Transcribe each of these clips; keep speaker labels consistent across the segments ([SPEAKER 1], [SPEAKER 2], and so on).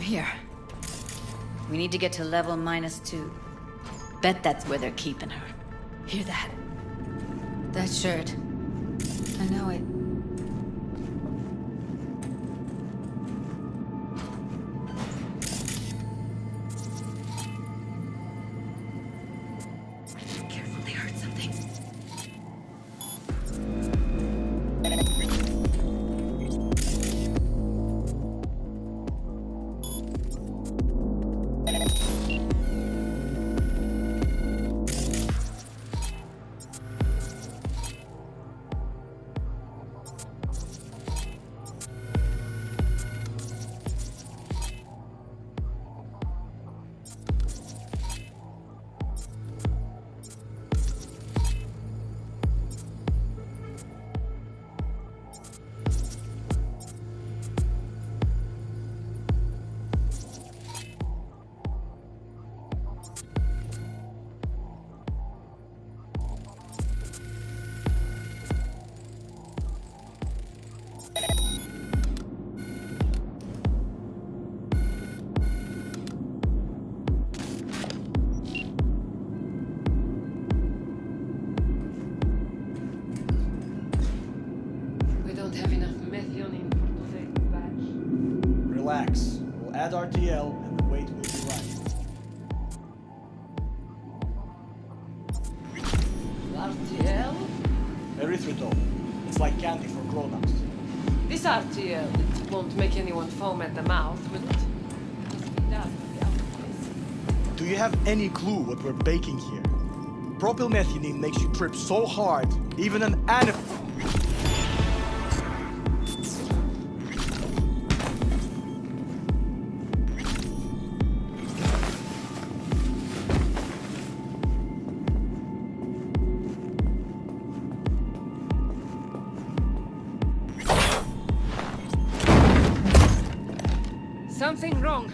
[SPEAKER 1] here. We need to get to level -2. Bet that's where they're keeping her. Hear that? That shirt. I know it. Careful, they heard something.
[SPEAKER 2] Relax. We'll add RTL and the weight will be right.
[SPEAKER 3] RTL?
[SPEAKER 2] Erythritol. It's like candy for grown-ups.
[SPEAKER 3] This RTL, it won't make anyone foam at the mouth, will it?
[SPEAKER 2] Do you have any clue what we're baking here? Propylmethionine makes you trip so hard, even an animal...
[SPEAKER 3] Something wrong.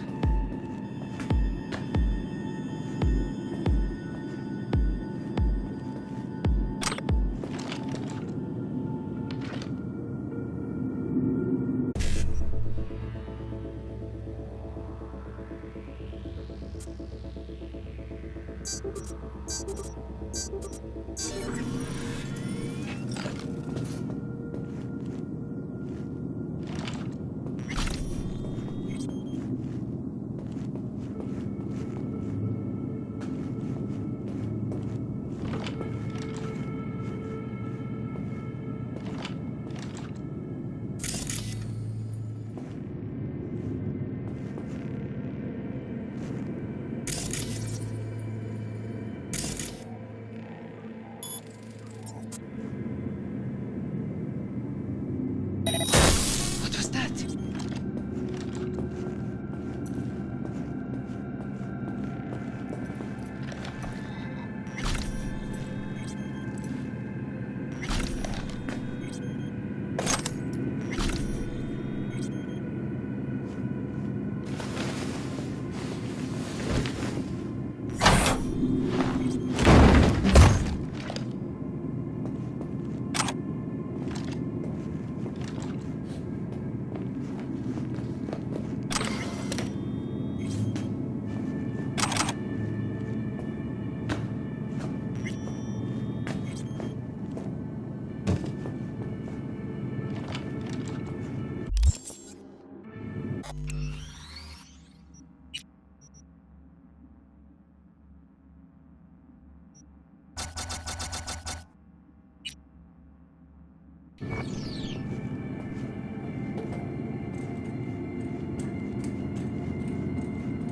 [SPEAKER 3] What was that?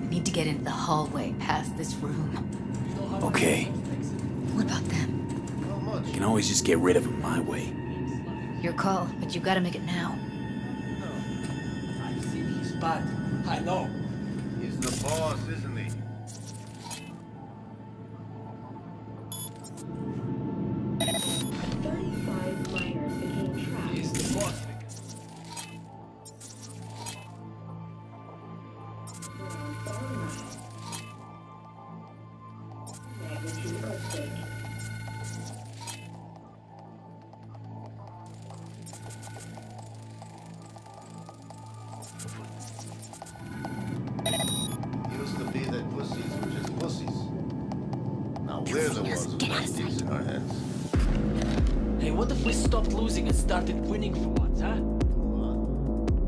[SPEAKER 1] Need to get into the hallway past this room.
[SPEAKER 4] Okay,
[SPEAKER 1] What about them?
[SPEAKER 4] I can always just get rid of them my way.
[SPEAKER 1] Your call, but you gotta make it now.
[SPEAKER 2] I've seen his bad. I know.
[SPEAKER 5] He's the boss, isn't he?
[SPEAKER 2] He's the boss.
[SPEAKER 5] It's in our hands.
[SPEAKER 6] Hey, what if we stopped losing and started winning for once, huh?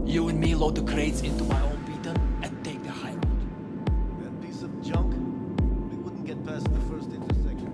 [SPEAKER 6] You and me load the crates into my own beater and take the high road.
[SPEAKER 5] That piece of junk, we wouldn't get past the first intersection.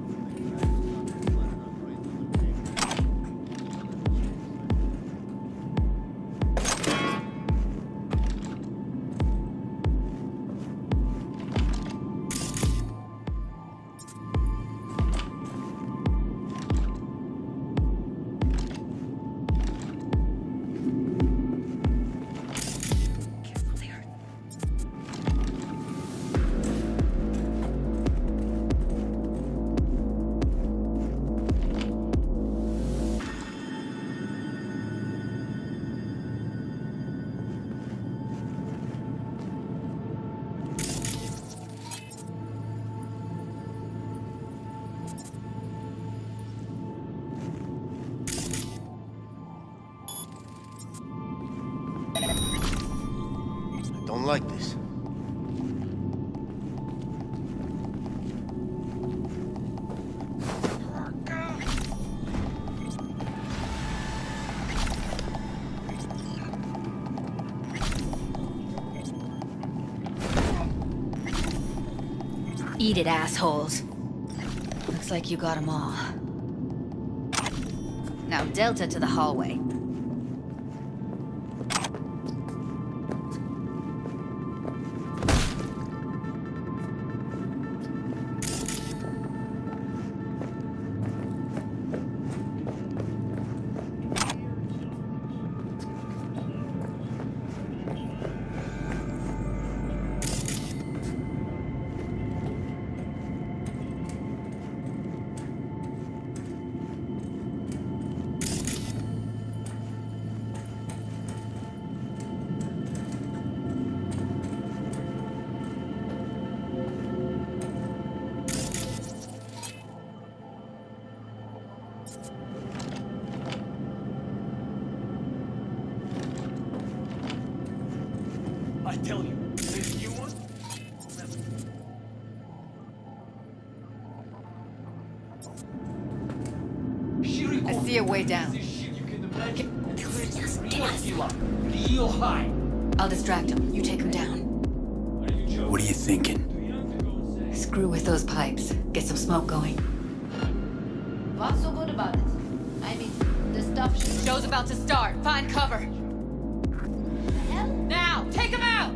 [SPEAKER 5] I don't like this.
[SPEAKER 1] Eat it, assholes. Looks like you got them all. Now Delta to the hallway.
[SPEAKER 6] I tell you, this new one?
[SPEAKER 1] I see a way down.
[SPEAKER 6] This shit you can imagine. And it makes real feel up, real high.
[SPEAKER 1] I'll distract him. You take him down.
[SPEAKER 4] What are you thinking?
[SPEAKER 1] Screw with those pipes. Get some smoke going.
[SPEAKER 7] What's so good about it? I mean, the stuff
[SPEAKER 1] Show's about to start. Find cover.
[SPEAKER 7] hell?
[SPEAKER 1] Now, take him out!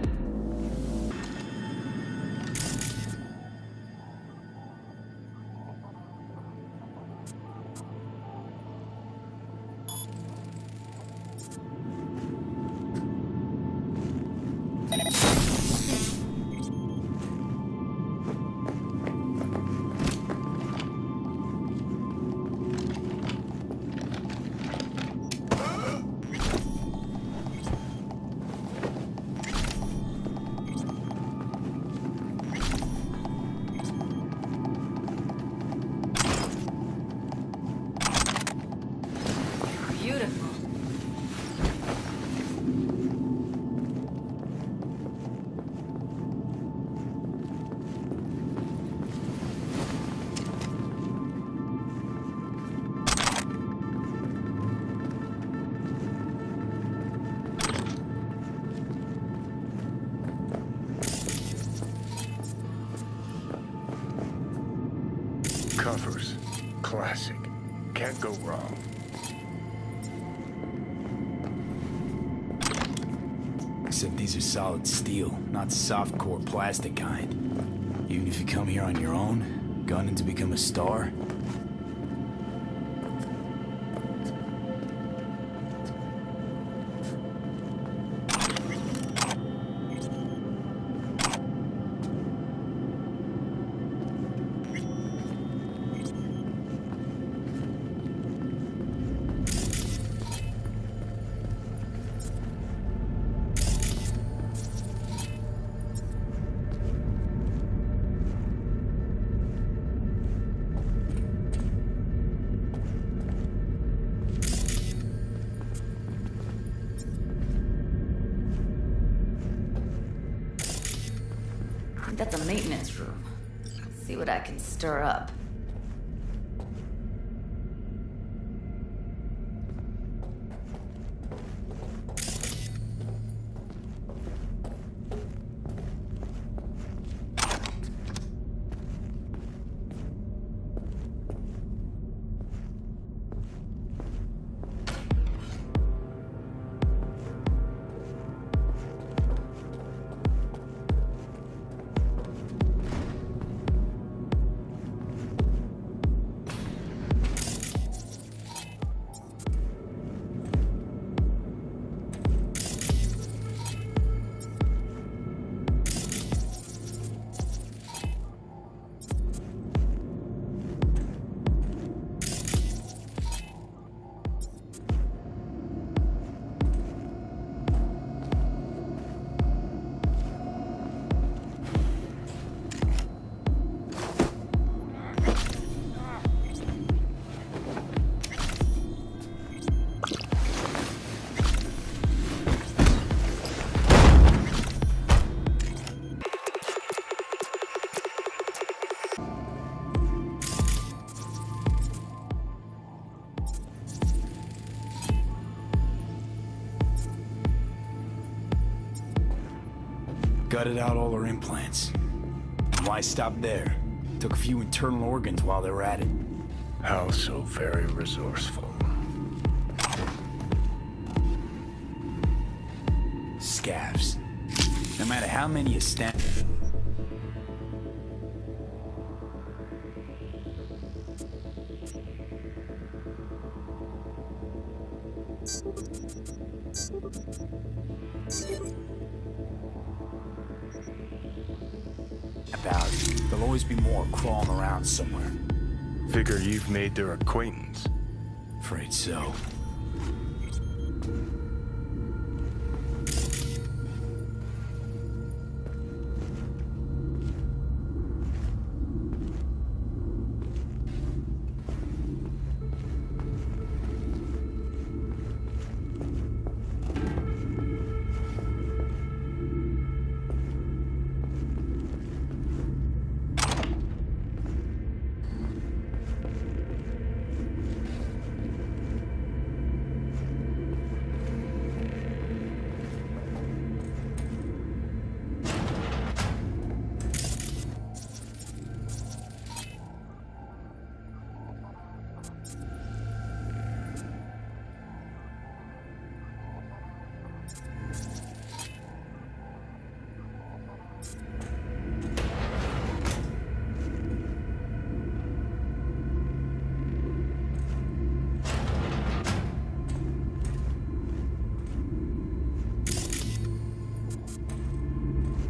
[SPEAKER 1] Beautiful.
[SPEAKER 5] Covers. Classic. Can't go wrong.
[SPEAKER 4] Except these are solid steel, not softcore plastic kind. Even if you come here on your own, gunning to become a star,
[SPEAKER 1] That's a maintenance room. See what I can stir up.
[SPEAKER 4] Gutted out all her implants. And why stop there? Took a few internal organs while they were at it.
[SPEAKER 8] How so very resourceful.
[SPEAKER 4] Scavs. No matter how many you stand. About, there'll always be more crawling around somewhere.
[SPEAKER 8] Figure you've made their acquaintance.
[SPEAKER 4] Afraid so.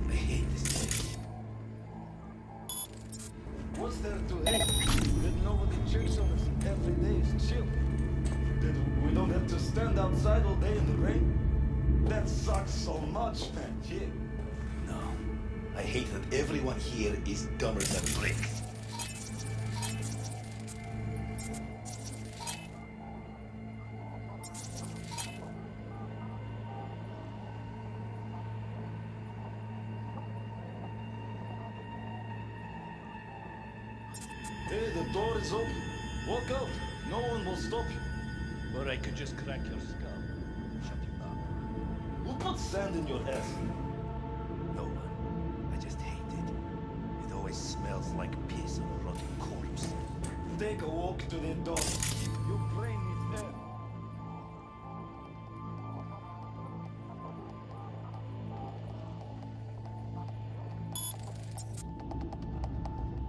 [SPEAKER 5] I hate this place. What's there to hate? That nobody checks on us every day is chill. That we don't have to stand outside all day in the rain. That sucks so much, man. Yeah.
[SPEAKER 9] No. I hate that everyone here is dumber than brick.
[SPEAKER 5] Hey, the door is open. Walk out. No one will stop you.
[SPEAKER 6] Or I could just crack your skull. Shut you down.
[SPEAKER 5] Who put sand in your ass?
[SPEAKER 9] No one. I just hate it. It always smells like piss on a rotten corpse.
[SPEAKER 5] Take a walk to the door. Your brain needs air.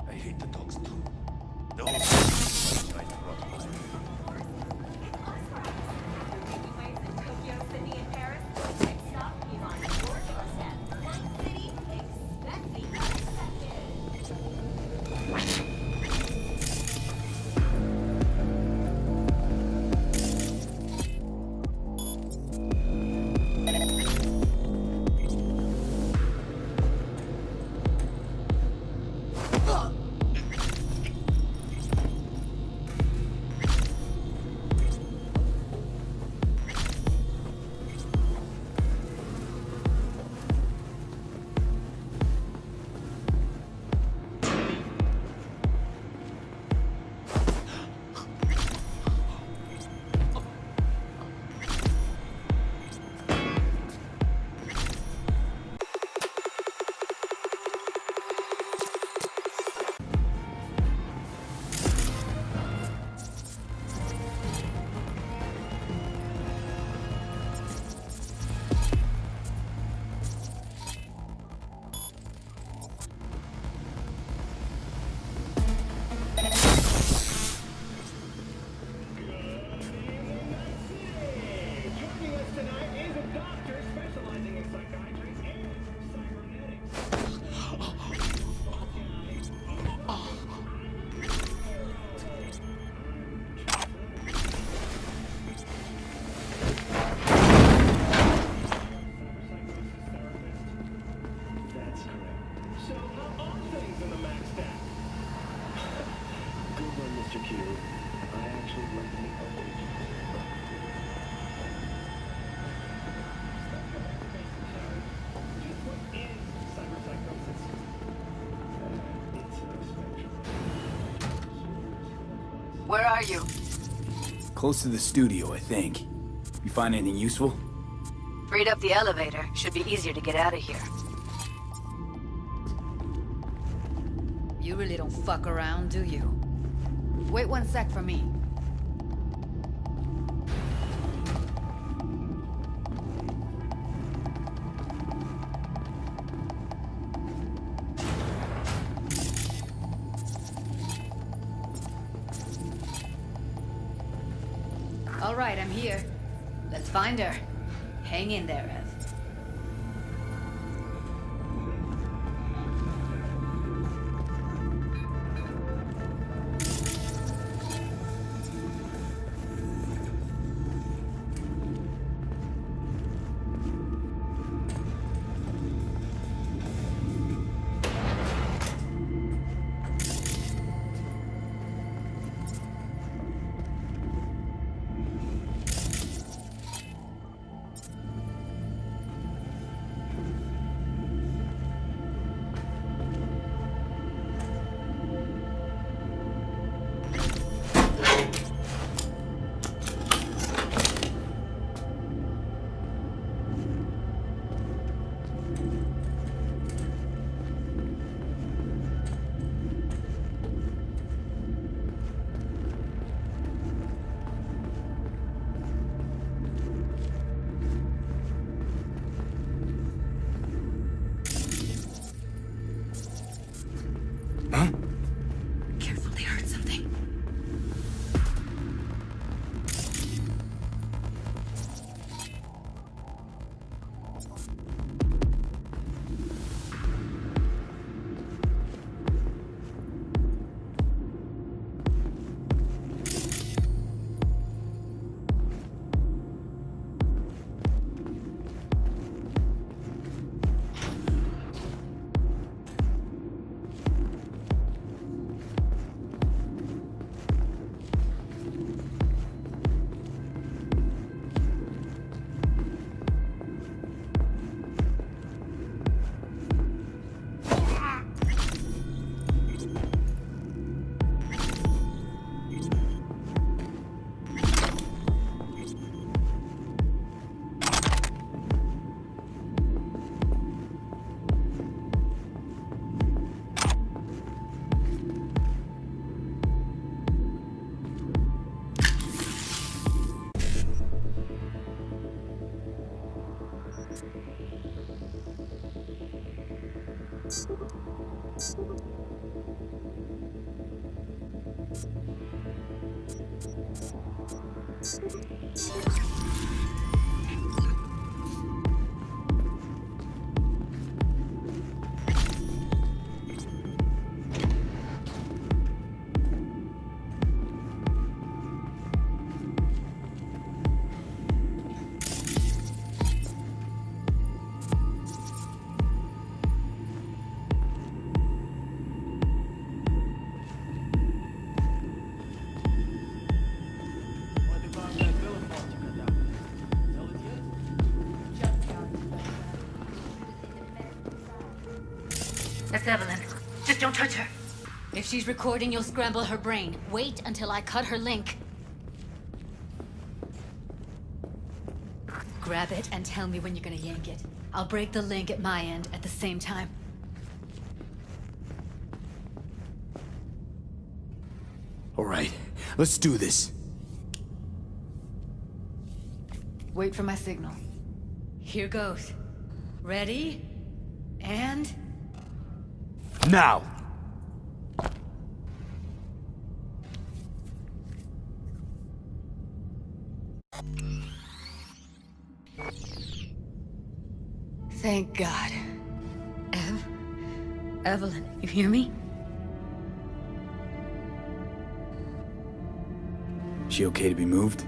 [SPEAKER 9] I hate the dogs too. The whole thing is like rotten.
[SPEAKER 10] Tokyo, Sydney, and Paris. Next stop, Milan, your doorstep. One city, expect the unexpected.
[SPEAKER 1] Where are you?
[SPEAKER 4] Close to the studio, I think. You find anything useful?
[SPEAKER 1] Freed up the elevator. Should be easier to get out of here. You really don't fuck around, do you? Wait one sec for me. All right, I'm here. Let's find her. Hang in there, Ev. Careful, they heard something. That's Evelyn. Just don't touch her. If she's recording, you'll scramble her brain. Wait until I cut her link. Grab it and tell me when you're gonna yank it. I'll break the link at my end at the same time.
[SPEAKER 4] All right, let's do this.
[SPEAKER 1] Wait for my signal. Here goes. Ready? And...
[SPEAKER 4] Now!
[SPEAKER 1] Thank God. Evelyn, you hear me?
[SPEAKER 4] She okay to be moved?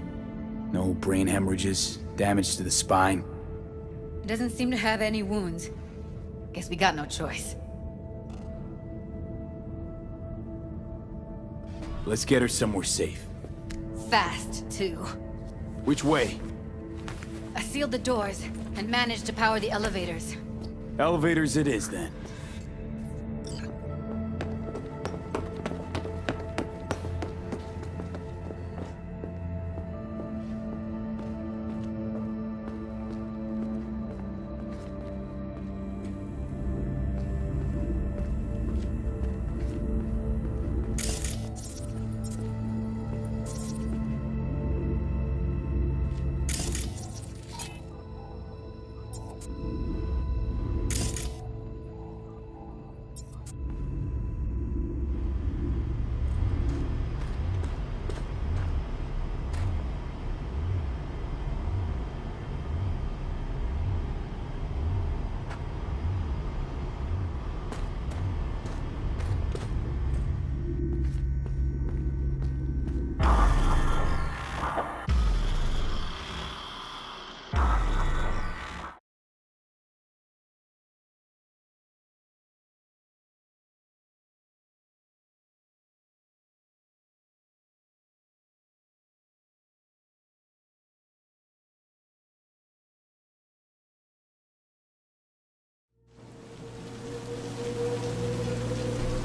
[SPEAKER 4] No brain hemorrhages, damage to the spine?
[SPEAKER 1] Doesn't seem to have any wounds. Guess we got no choice.
[SPEAKER 4] Let's get her somewhere safe.
[SPEAKER 1] Fast, too.
[SPEAKER 4] Which way?
[SPEAKER 1] I sealed the doors and managed to power the elevators.
[SPEAKER 4] Elevators it is, then.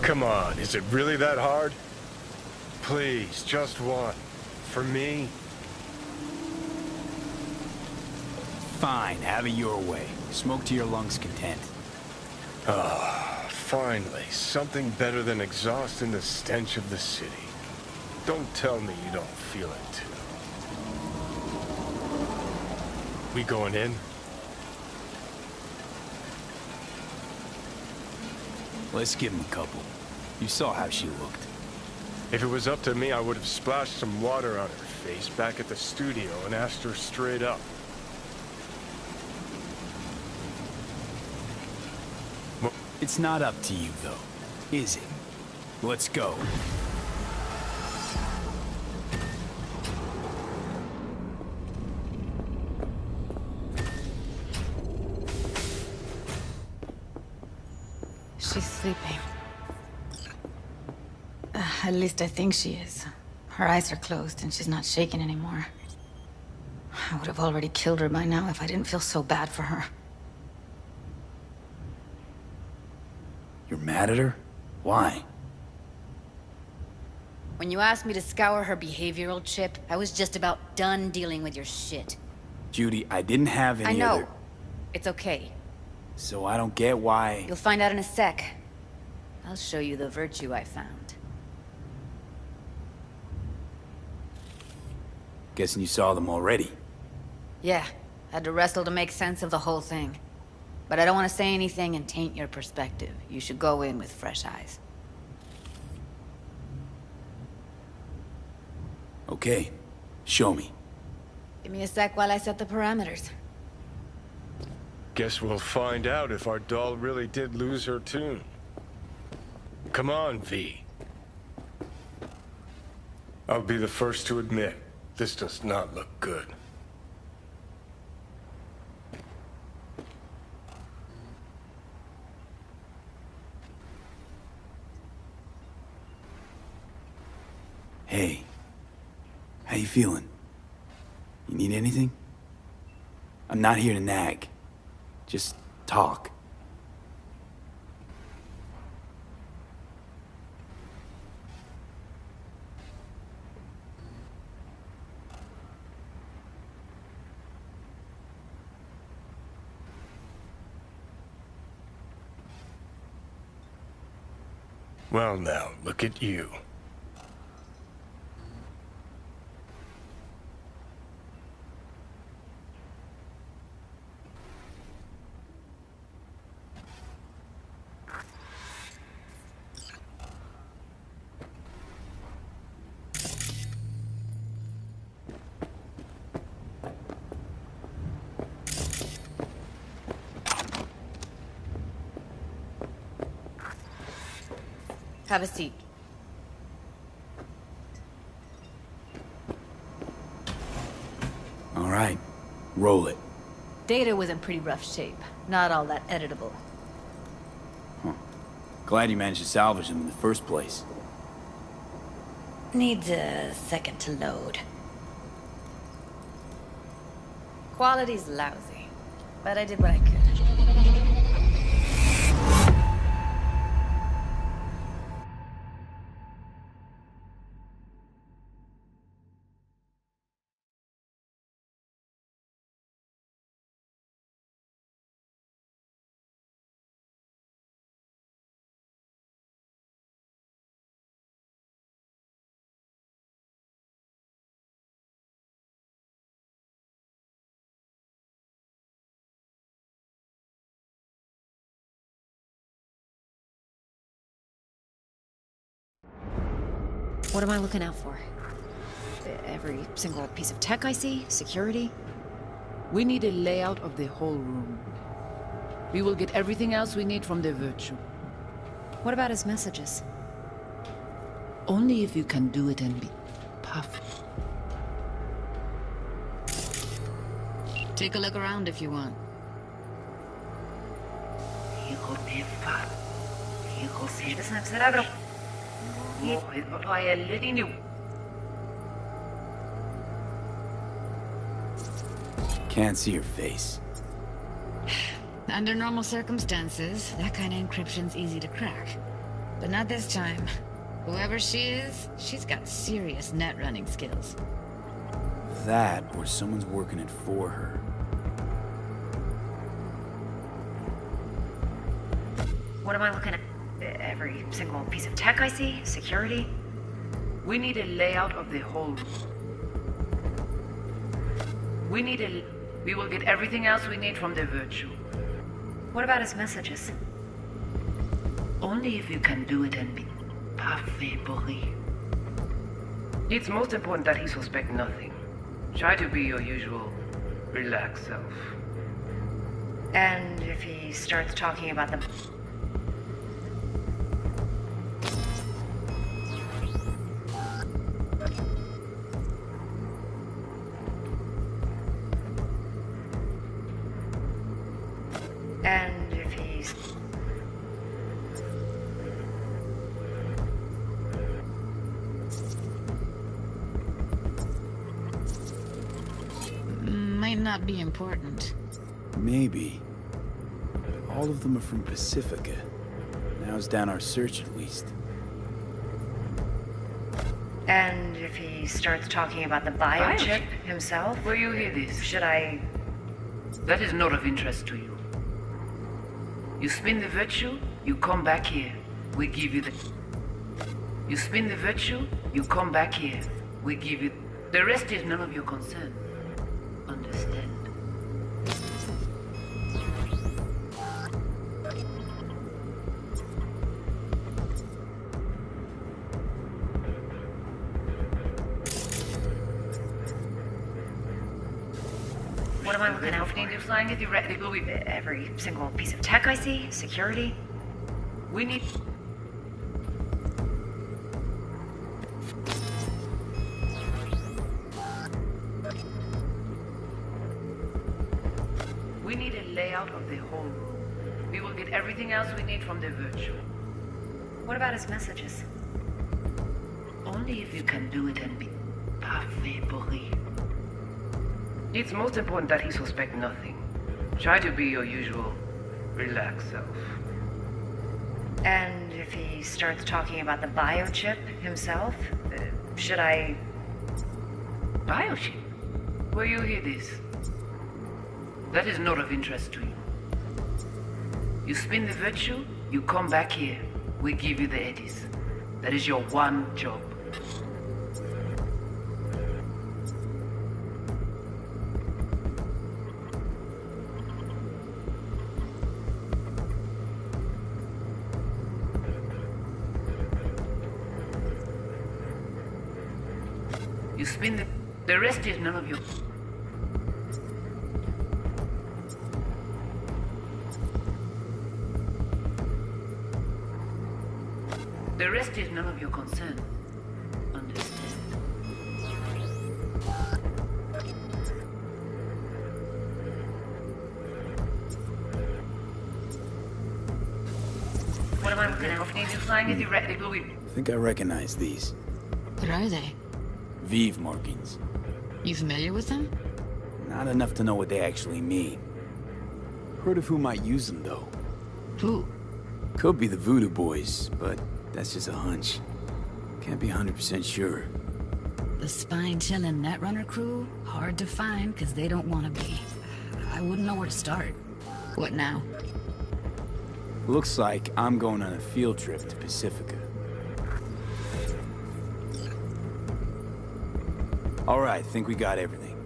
[SPEAKER 8] Come on, is it really that hard? Please, just one. For me?
[SPEAKER 4] Fine, have it your way. Smoke to your lungs' content.
[SPEAKER 8] Ah, finally, something better than exhaust and the stench of the city. Don't tell me you don't feel it too. We going in?
[SPEAKER 4] Let's give him a couple. You saw how she looked.
[SPEAKER 8] If it was up to me, I would have splashed some water on her face back at the studio and asked her straight up.
[SPEAKER 4] It's not up to you, though, is it? Let's go.
[SPEAKER 1] She's sleeping. At least I think she is. Her eyes are closed and she's not shaking anymore. I would have already killed her by now if I didn't feel so bad for her.
[SPEAKER 4] You're mad at her? Why?
[SPEAKER 1] When you asked me to scour her behavioral chip, I was just about done dealing with your shit.
[SPEAKER 4] Judy, I didn't have any
[SPEAKER 1] I know.
[SPEAKER 4] other...
[SPEAKER 1] It's okay.
[SPEAKER 4] So I don't get why...
[SPEAKER 1] You'll find out in a sec. I'll show you the virtue I found.
[SPEAKER 4] Guessing you saw them already.
[SPEAKER 1] Yeah, had to wrestle to make sense of the whole thing. But I don't want to say anything and taint your perspective. You should go in with fresh eyes.
[SPEAKER 4] Okay, show me.
[SPEAKER 1] Give me a sec while I set the parameters.
[SPEAKER 8] Guess we'll find out if our doll really did lose her tune. Come on, V. I'll be the first to admit, this does not look good.
[SPEAKER 4] Hey, how you feeling? You need anything? I'm not here to nag. Just talk.
[SPEAKER 8] Well now, look at you.
[SPEAKER 1] Have a seat.
[SPEAKER 4] All right, roll it.
[SPEAKER 1] Data was in pretty rough shape. Not all that editable.
[SPEAKER 4] Glad you managed to salvage them in the first place.
[SPEAKER 1] Needs a second to load. Quality's lousy, but I did what I could.
[SPEAKER 11] What am I looking out for? Every single piece of tech I see? Security?
[SPEAKER 3] We need a layout of the whole room. We will get everything else we need from the virtue.
[SPEAKER 11] What about his messages?
[SPEAKER 3] Only if you can do it and be perfect.
[SPEAKER 1] Take a look around if you want.
[SPEAKER 4] Can't see your face.
[SPEAKER 1] Under normal circumstances, that kind of encryption's easy to crack. But not this time. Whoever she is, she's got serious net running skills.
[SPEAKER 4] That, or someone's working it for her.
[SPEAKER 11] What am I looking at? Every single piece of tech I see? Security?
[SPEAKER 3] We need a layout of the whole... We will get everything else we need from the virtue.
[SPEAKER 11] What about his messages?
[SPEAKER 3] Only if you can do it and be parfait. It's most important that he suspect nothing. Try to be your usual, relaxed self.
[SPEAKER 11] And if he starts talking about the... And if he's...
[SPEAKER 1] Might not be important.
[SPEAKER 4] Maybe. All of them are from Pacifica. Now's down our search at least.
[SPEAKER 11] And if he starts talking about the biochip himself?
[SPEAKER 3] Will you hear this?
[SPEAKER 11] Should I...
[SPEAKER 3] That is not of interest to you. You spin the virtue, you come back here. We give you the... You spin the virtue, you come back here. We give you... The rest is none of your concern. Understand?
[SPEAKER 11] What am I looking out for? Every single piece of tech I see? Security?
[SPEAKER 3] We need... We need a layout of the whole room. We will get everything else we need from the virtue.
[SPEAKER 11] What about his messages?
[SPEAKER 3] Only if you can do it and be parfait. It's most important that he suspect nothing. Try to be your usual, relaxed self.
[SPEAKER 11] And if he starts talking about the biochip himself? Should I...
[SPEAKER 3] Biochip? Will you hear this? That is not of interest to you. You spin the virtue, you come back here. We give you the eddies. That is your one job. You spin the rest is none of your... The rest is none of your concern. Understand?
[SPEAKER 11] What am I looking out for?
[SPEAKER 4] I think I recognize these.
[SPEAKER 1] What are they?
[SPEAKER 4] Vive markings.
[SPEAKER 1] You familiar with them?
[SPEAKER 4] Not enough to know what they actually mean. Heard of who might use them, though.
[SPEAKER 1] Who?
[SPEAKER 4] Could be the Voodoo Boys, but that's just a hunch. Can't be 100% sure.
[SPEAKER 1] The spine-chilling Netrunner crew? Hard to find, because they don't want to be. I wouldn't know where to start. What now?
[SPEAKER 4] Looks like I'm going on a field trip to Pacifica. All right, think we got everything.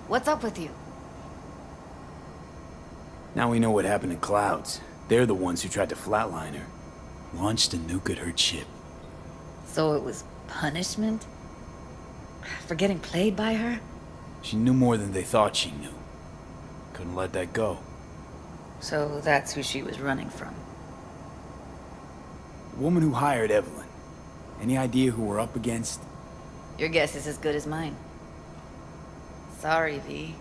[SPEAKER 1] What's up with you?
[SPEAKER 4] Now we know what happened to Clouds. They're the ones who tried to flatline her. Launched a nuke at her ship.
[SPEAKER 1] So it was punishment? For getting played by her?
[SPEAKER 4] She knew more than they thought she knew. Couldn't let that go.
[SPEAKER 1] So that's who she was running from.
[SPEAKER 4] The woman who hired Evelyn. Any idea who we're up against?
[SPEAKER 1] Your guess is as good as mine. Sorry, V.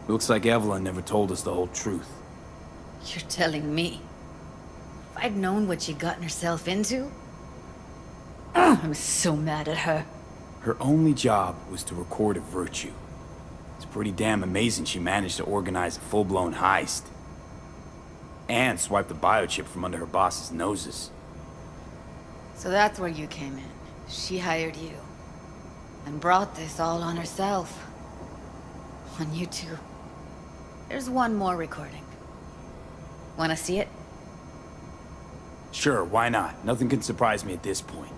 [SPEAKER 4] Looks like Evelyn never told us the whole truth.
[SPEAKER 1] You're telling me? If I'd known what she'd gotten herself into? I'm so mad at her.
[SPEAKER 4] Her only job was to record a virtue. It's pretty damn amazing she managed to organize a full-blown heist. And swipe the biochip from under her boss's noses.
[SPEAKER 1] So that's where you came in. She hired you. And brought this all on herself. On you two. There's one more recording. Wanna see it?
[SPEAKER 4] Sure, why not? Nothing can surprise me at this point.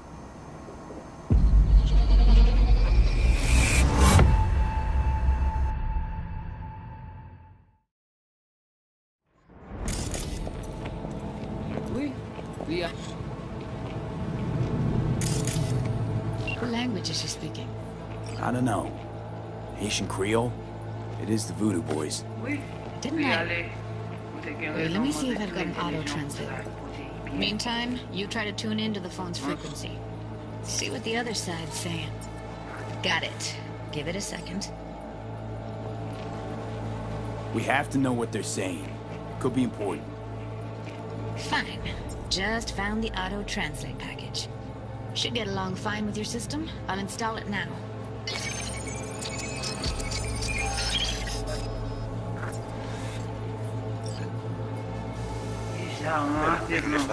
[SPEAKER 6] Oui, yeah.
[SPEAKER 1] What language is she speaking?
[SPEAKER 4] I don't know. Haitian Creole? It is the Voodoo Boys.
[SPEAKER 3] Oui.
[SPEAKER 1] Didn't
[SPEAKER 3] Oui,
[SPEAKER 1] I?
[SPEAKER 3] allez. Vous êtes bien
[SPEAKER 1] Wait, let
[SPEAKER 3] raison,
[SPEAKER 1] me
[SPEAKER 3] moi,
[SPEAKER 1] see if
[SPEAKER 3] vous
[SPEAKER 1] I've
[SPEAKER 3] êtes
[SPEAKER 1] got an
[SPEAKER 3] plus
[SPEAKER 1] auto
[SPEAKER 3] intelligent
[SPEAKER 1] translator.
[SPEAKER 3] pour la protéine bien.
[SPEAKER 1] Meantime, you try to tune into the phone's frequency. See what the other side's saying. Got it. Give it a second.
[SPEAKER 4] We have to know what they're saying. Could be important.
[SPEAKER 1] Fine. Just found the auto translate package. Should get along fine with your system. I'll install it now.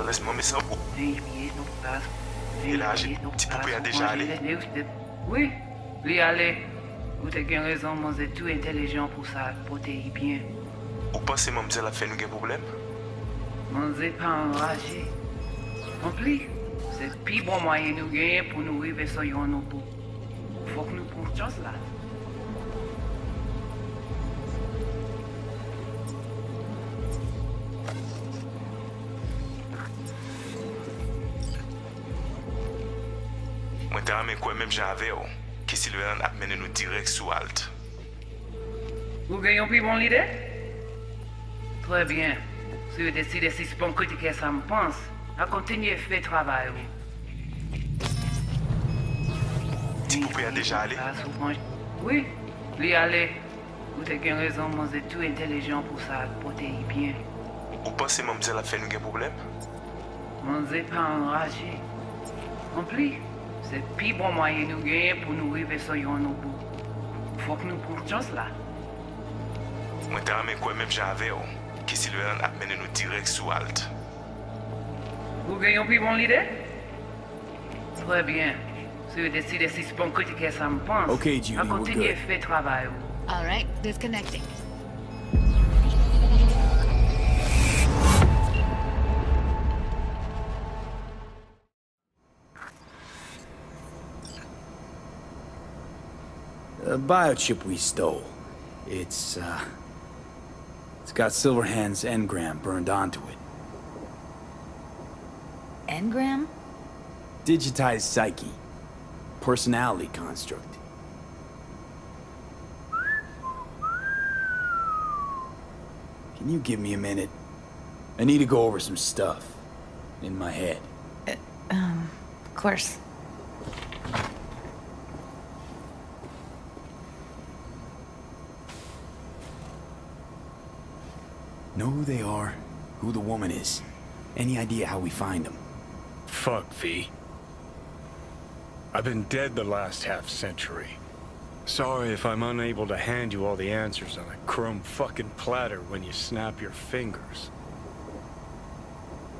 [SPEAKER 9] Laisse-moi mes cerveaux. Petit poupée a déjà allé.
[SPEAKER 3] Oui, lui allez. Vous avez bien raison, moi c'est tout intelligent pour ça, protéine bien.
[SPEAKER 9] Ou pensez moi me dire la fait nous un problème?
[SPEAKER 3] Moi c'est pas enragé. En plus, c'est le plus bon moyen nous gagner pour nous arriver sur un autre bout. Faut que nous prenions chance là.
[SPEAKER 9] Moi t'ai ramé quoi même j'avais qui Sylvain a mené nous direct sous Alt.
[SPEAKER 3] Vous gagnez plus bon l'idée? Très bien. Si vous décidez si c'est bon critiquer ça me pense, à continuer à faire le travail.
[SPEAKER 9] Petit poupée a déjà allé?
[SPEAKER 3] Oui, lui allez. Vous avez bien raison, moi c'est tout intelligent pour ça, protéine bien.
[SPEAKER 9] Ou pensez moi me dire la fait nous un problème?
[SPEAKER 3] Moi c'est pas enragé. En plus, c'est le plus bon moyen nous gagner pour nous arriver sur un autre bout. Faut que nous prenions chance là.
[SPEAKER 9] Moi t'ai ramé quoi même j'avais qui Sylvain a mené nous direct sous Alt.
[SPEAKER 3] Vous gagnez plus bon l'idée? Très bien. Si vous décidez si c'est bon critiquer ça me pense,
[SPEAKER 4] Okay, Judy,
[SPEAKER 3] à
[SPEAKER 4] we're
[SPEAKER 3] continuer à
[SPEAKER 4] good.
[SPEAKER 3] faire le travail.
[SPEAKER 1] All right, disconnecting.
[SPEAKER 4] The biochip we stole. It's got Silverhand's engram burned onto it.
[SPEAKER 1] Engram?
[SPEAKER 4] Digitized psyche. Personality construct. Can you give me a minute? I need to go over some stuff. In my head.
[SPEAKER 1] Of course.
[SPEAKER 4] Know who they are, who the woman is. Any idea how we find them?
[SPEAKER 8] Fuck, V. I've been dead the last half-century. Sorry if I'm unable to hand you all the answers on a chrome fucking platter when you snap your fingers.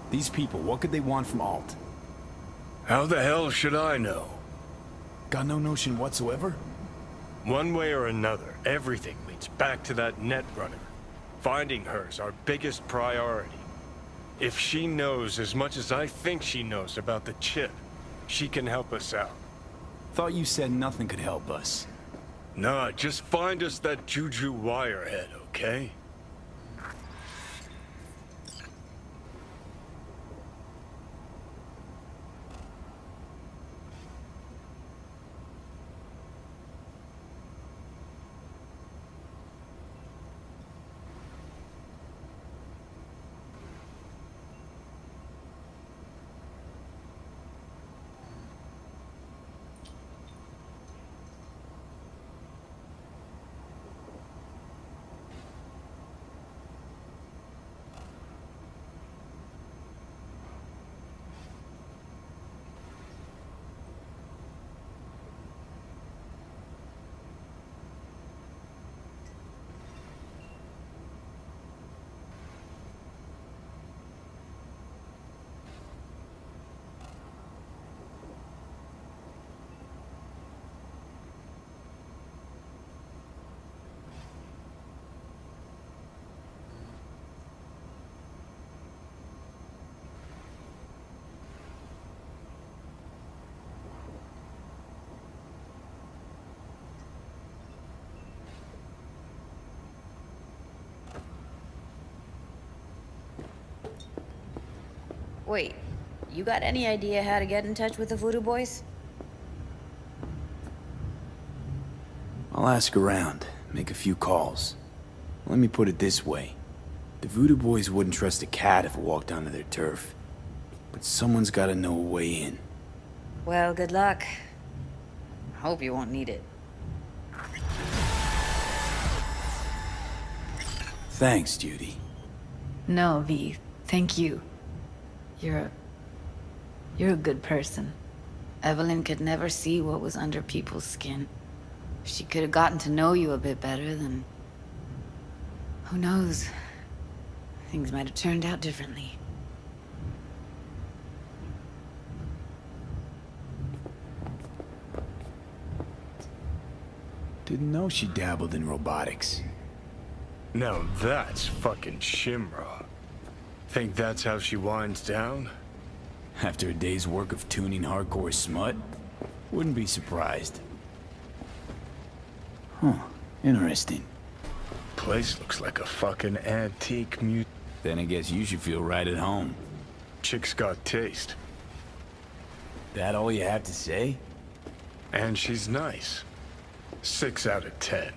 [SPEAKER 4] These people, what could they want from Alt?
[SPEAKER 8] How the hell should I know?
[SPEAKER 4] Got no notion whatsoever?
[SPEAKER 8] One way or another, everything leads back to that netrunner. Finding her's our biggest priority. If she knows as much as I think she knows about the chip, she can help us out.
[SPEAKER 4] Thought you said nothing could help us.
[SPEAKER 8] Nah, just find us that Juju wirehead, okay?
[SPEAKER 1] Wait, you got any idea how to get in touch with the Voodoo Boys?
[SPEAKER 4] I'll ask around, make a few calls. Let me put it this way. The Voodoo Boys wouldn't trust a cat if it walked onto their turf. But someone's gotta know a way in.
[SPEAKER 1] Well, good luck. I hope you won't need it.
[SPEAKER 4] Thanks, Judy.
[SPEAKER 1] No, V. Thank you. You're a good person. Evelyn could never see what was under people's skin. If she could have gotten to know you a bit better, then... who knows? Things might have turned out differently.
[SPEAKER 4] Didn't know she dabbled in robotics.
[SPEAKER 8] Now that's fucking Shimra. Think that's how she winds down?
[SPEAKER 4] After a day's work of tuning hardcore smut? Wouldn't be surprised. Huh, interesting.
[SPEAKER 8] Place looks like a fucking antique mute.
[SPEAKER 4] Then I guess you should feel right at home.
[SPEAKER 8] Chick's got taste.
[SPEAKER 4] That all you have to say?
[SPEAKER 8] And she's nice. 6 out of 10.